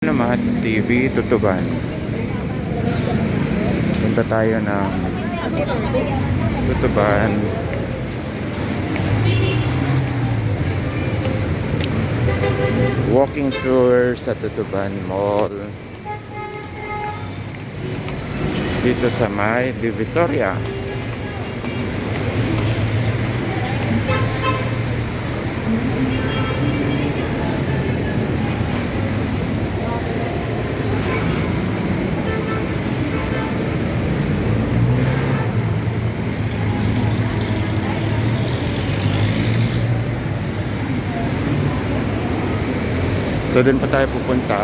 Naman TV Tutuban. Punta tayo ng Tutuban. Walking tour sa Tutuban Mall. Dito sa may Divisoria. So doon pa tayo pupunta.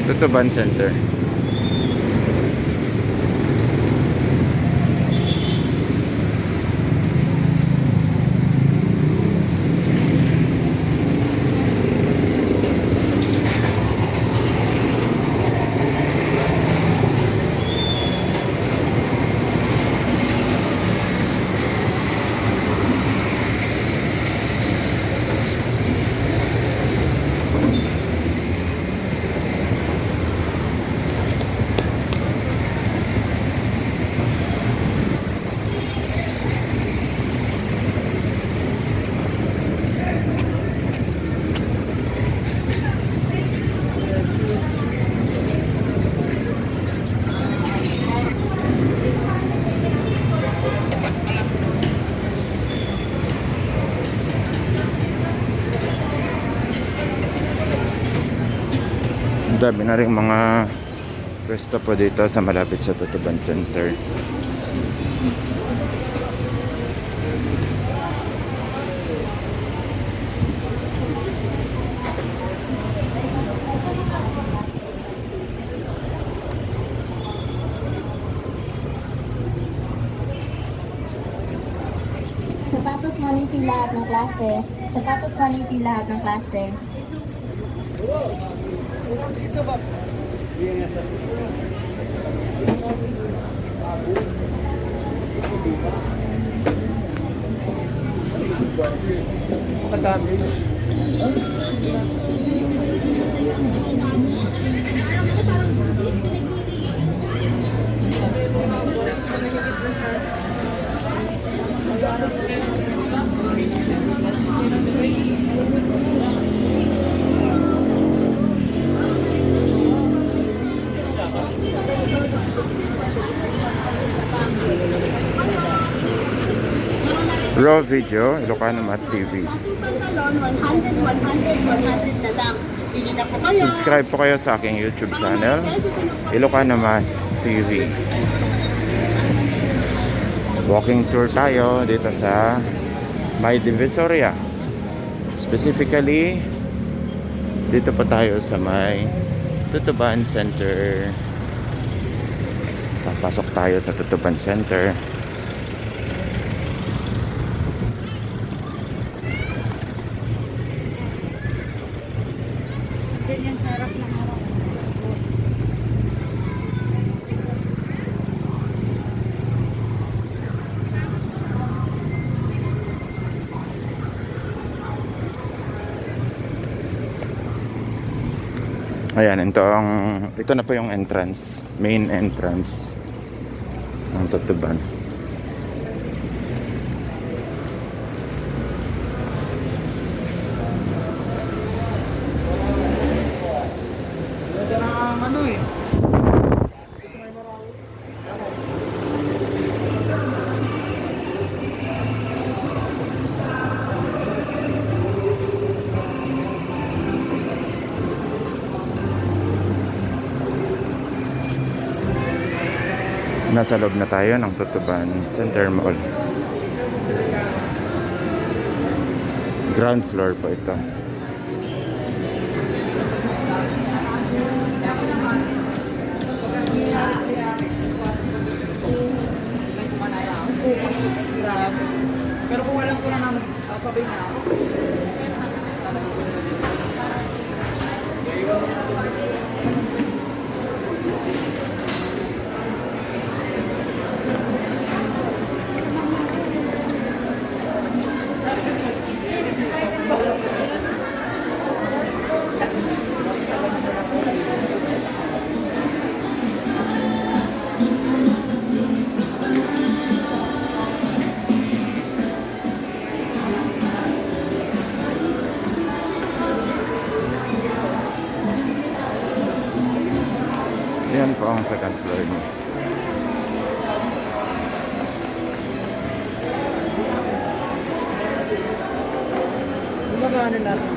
Tutuban Center. Ang dami na rin mga pwesto po dito sa malapit sa Tutuban Center. Sapatos 180 lahat ng klase. Sapatos 180 lahat ng klase. Isa box. Kadami. Raw Video, Ilocano Mat TV. Pantalon, 100 na lang. Bili na po kayo. Subscribe po kayo sa aking YouTube channel, Ilocano Mat TV. Walking tour tayo dito sa May Divisoria. Specifically, dito pa tayo sa may Tutuban Center. Papasok tayo sa Tutuban Center. Ganyan sa harap ng araw. Ayan, ito na po yung entrance, main entrance ng Tutuban. Ito na ang ano eh. Nasa loob na tayo ng Tutuban Center Mall. Ground floor po ito. Pero kung alam ko na sabay na ako. Yan po ang second floor niya. Gumagano natin.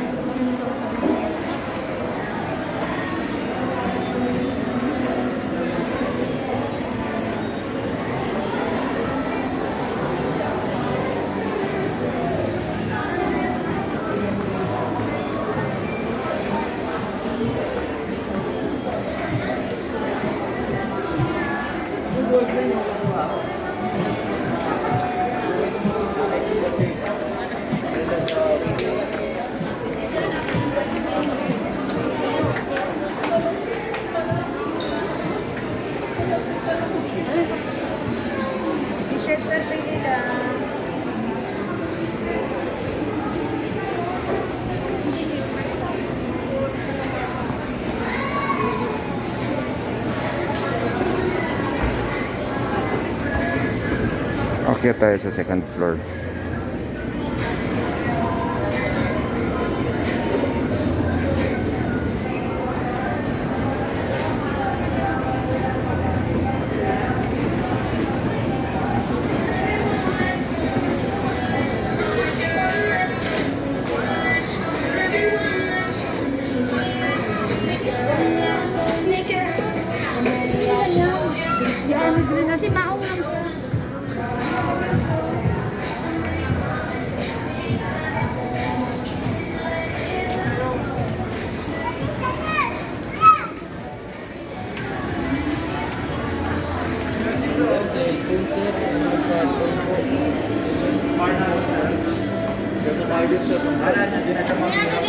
T-shirt sir, pili lang. Okay tayo sa second floor. Kasi maong lang siya. Para na dinadama.